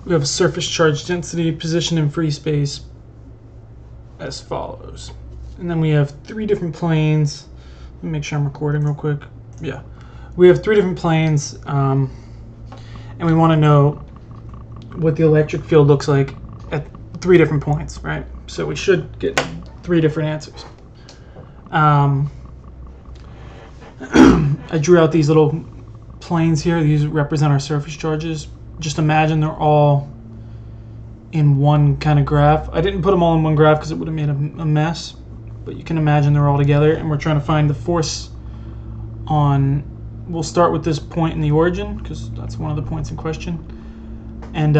we have a surface charge density position in free space as follows. And then we have 3 different planes. Let me make sure I'm recording real quick. Yeah. We have 3 different planes, and we want to know what the electric field looks like at 3 different points, right? So we should get 3 different answers. I drew out these little planes here. These represent our surface charges. Just imagine they're all in one kind of graph. I didn't put them all in one graph because it would have made a mess, but you can imagine they're all together, and we're trying to find the force on, we'll start with this point in the origin because that's one of the points in question, and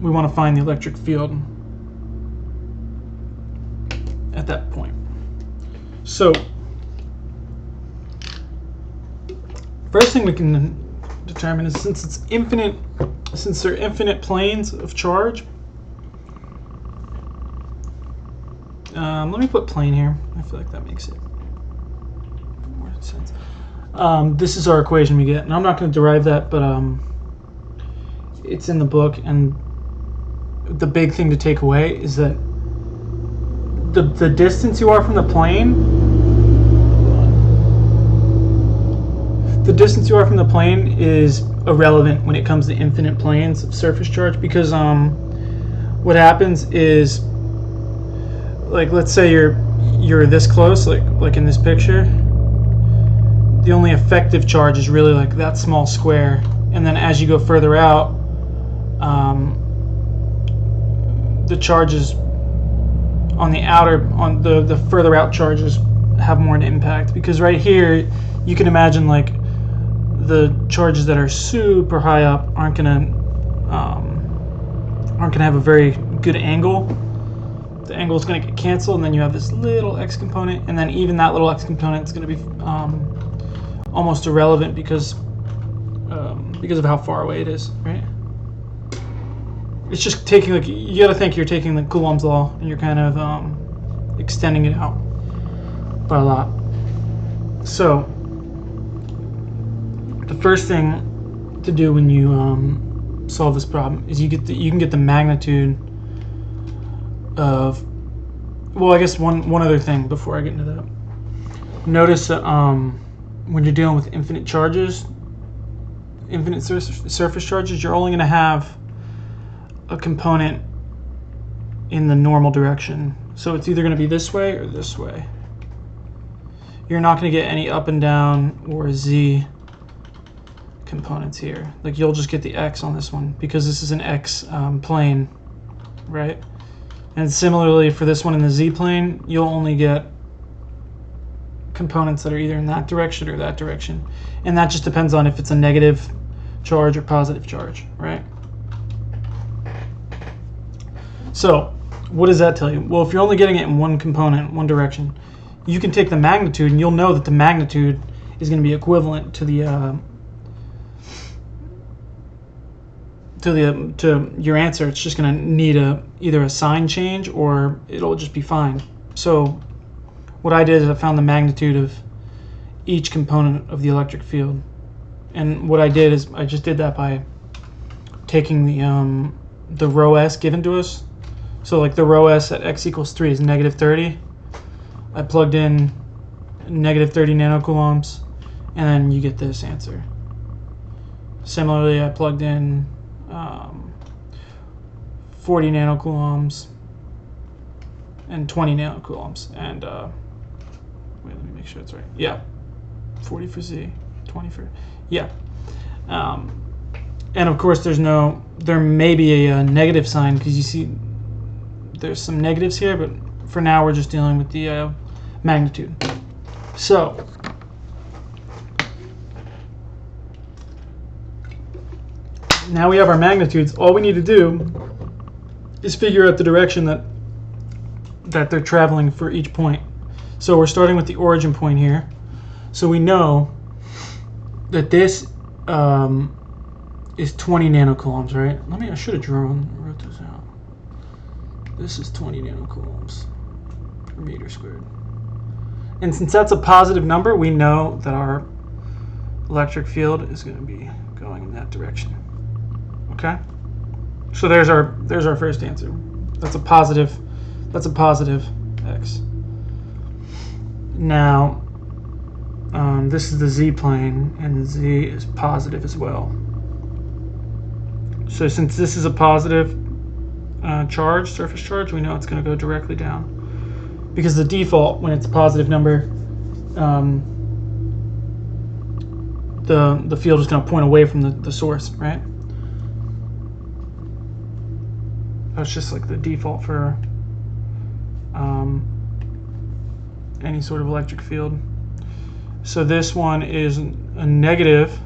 we want to find the electric field at that point. So first thing we can determine is, since there are infinite planes of charge, let me put plane here. I feel like that makes it more sense. This is our equation we get, and I'm not going to derive that, but it's in the book, and the big thing to take away is that the distance you are from the plane, is irrelevant when it comes to infinite planes of surface charge, because what happens is, like, let's say you're this close, like in this picture, the only effective charge is really like that small square, and then as you go further out, the charges on the further out charges have more an impact, because right here you can imagine like the charges that are super high up aren't gonna have a very good angle. The angle is gonna get canceled, and then you have this little x component, and then even that little x component is gonna be almost irrelevant because of how far away it is, right? It's just taking, like, you gotta think you're taking the Coulomb's law and you're kind of extending it out by a lot. So the first thing to do when you solve this problem is you can get the magnitude of, well, I guess one other thing before I get into that. Notice that when you're dealing with infinite charges, infinite surface charges, you're only going to have a component in the normal direction. So it's either going to be this way or this way. You're not going to get any up and down or z components here. Like, you'll just get the x on this one because this is an x plane, right? And similarly for this one in the z plane, you'll only get components that are either in that direction or that direction. And that just depends on if it's a negative charge or positive charge, right? So what does that tell you? Well, if you're only getting it in one component, one direction, you can take the magnitude, and you'll know that the magnitude is going to be equivalent to your answer. It's just going to need either a sign change or it'll just be fine. So what I did is I found the magnitude of each component of the electric field, and what I did is I just did that by taking the rho s given to us. So like the rho s at x equals 3 is negative 30. I plugged in negative 30 nanocoulombs, and then you get this answer. Similarly, I plugged in 40 nanocoulombs and 20 nanocoulombs, and wait, let me make sure that's right. Yeah, 40 for Z, 20 for, yeah. And of course there may be a negative sign, because you see there's some negatives here, but for now we're just dealing with the magnitude. So now we have our magnitudes. All we need to do is figure out the direction that they're traveling for each point. So we're starting with the origin point here. So we know that this is 20 nanocoulombs, right? I should have wrote this out. This is 20 nanocoulombs per meter squared. And since that's a positive number, we know that our electric field is going to be going in that direction. Okay? So there's our first answer. That's a positive x. Now, this is the z-plane, and z is positive as well. So since this is a positive surface charge, we know it's going to go directly down. Because the default, when it's a positive number, the field is going to point away from the source, right? That's just like the default for any sort of electric field. So this one is a negative.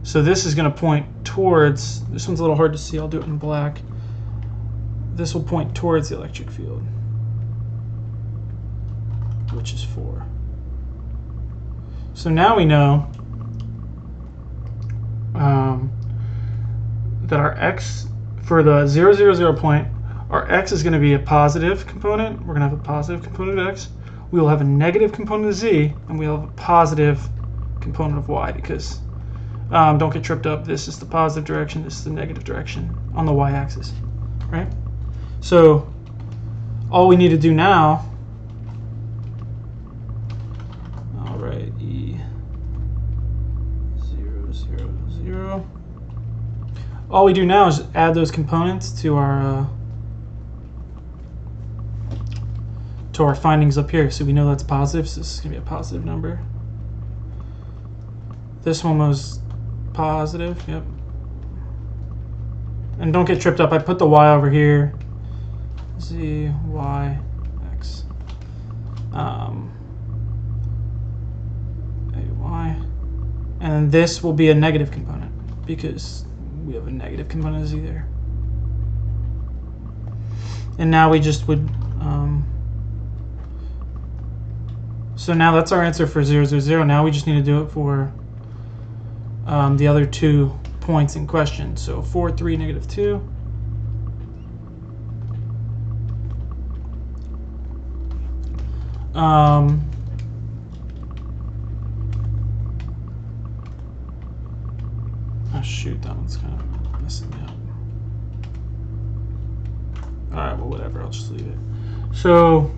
So this is going to point towards, this one's a little hard to see, I'll do it in black. This will point towards the electric field, which is 4. So now we know that our x, for the 0, 0, 0 point, our x is going to be a positive component. We're going to have a positive component of x. We will have a negative component of z, and we'll have a positive component of y, because don't get tripped up. This is the positive direction, this is the negative direction on the y-axis, right? So all we need to do now, all right, E 0, 0, 0. All we do now is add those components to our findings up here. So we know that's positive, so this is going to be a positive number. This one was positive, yep. And don't get tripped up, I put the y over here. Z, y, x. A, y. And this will be a negative component because we have a negative component of z there. And now we just would, so now that's our answer for 0, 0, 0. Now we just need to do it for the other 2 points in question. So 4, 3, negative 2. Oh shoot, that one's kind of messing me up. Alright, well whatever, I'll just leave it. So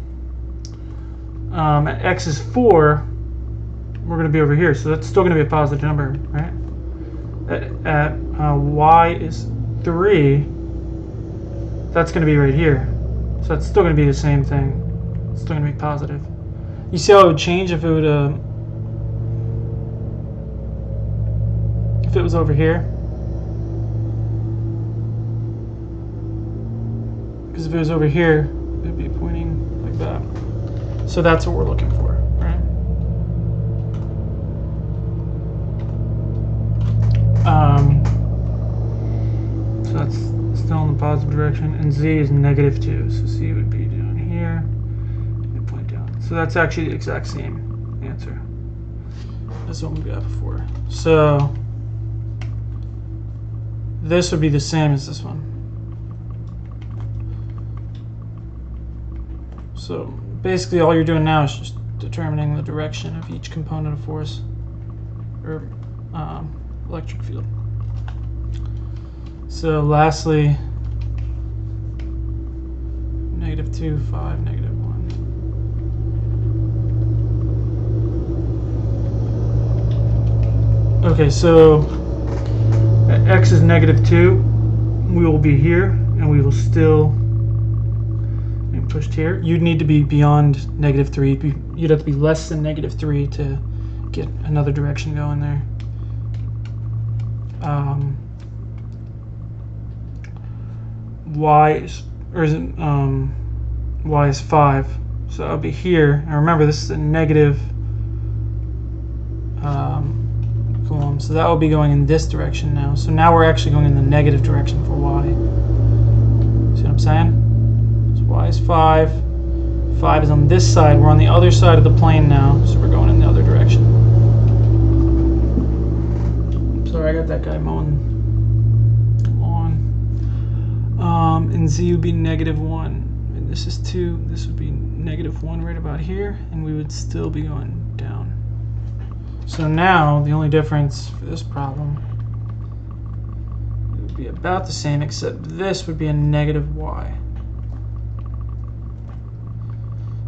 at x is 4, we're going to be over here, so that's still going to be a positive number, right? At y is 3, that's going to be right here. So that's still going to be the same thing. It's still going to be positive. You see how it would change if it would if it was over here? Because if it was over here, it would be pointing like that. So that's what we're looking for, right? So that's still in the positive direction, and z is negative 2, so z would be down here and point down. So that's actually the exact same answer as what we got before. So this would be the same as this one. So basically all you're doing now is just determining the direction of each component of force or electric field. So lastly, negative 2, 5, negative 1. Okay, so at x is negative 2, we will be here, and we will still be pushed here. You'd need to be beyond negative 3. You'd have to be less than negative 3 to get another direction going there. Y is 5, so I'll be here. And remember, this is a negative coulomb, so that will be going in this direction now. So now we're actually going in the negative direction for y. See what I'm saying? So y is 5. 5 is on this side. We're on the other side of the plane now, so we're going in the other direction. Sorry, I got that guy mowing lawn. And z would be negative 1. And this is 2. This would be negative 1 right about here, and we would still be going down. So now the only difference for this problem would be about the same, except this would be a negative y.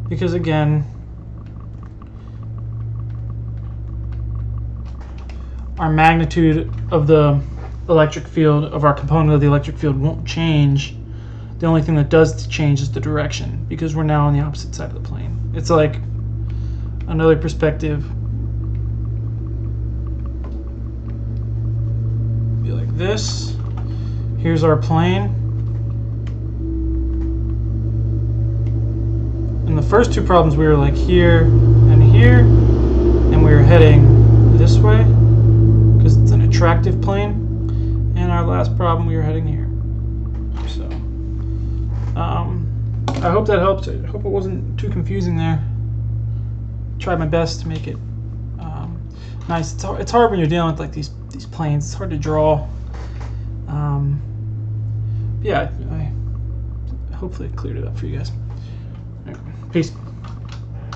Because again, our magnitude of the electric field, of our component of the electric field, won't change. The only thing that does change is the direction, because we're now on the opposite side of the plane. It's like another perspective. Be like this. Here's our plane. In the first two problems, we were like here and here, and we were heading this way because it's an attractive plane. And our last problem, we were heading here. So, I hope that helped. I hope it wasn't too confusing there. Tried my best to make it nice. It's hard when you're dealing with like these planes. It's hard to draw. Yeah, I hopefully cleared it up for you guys. All right, peace.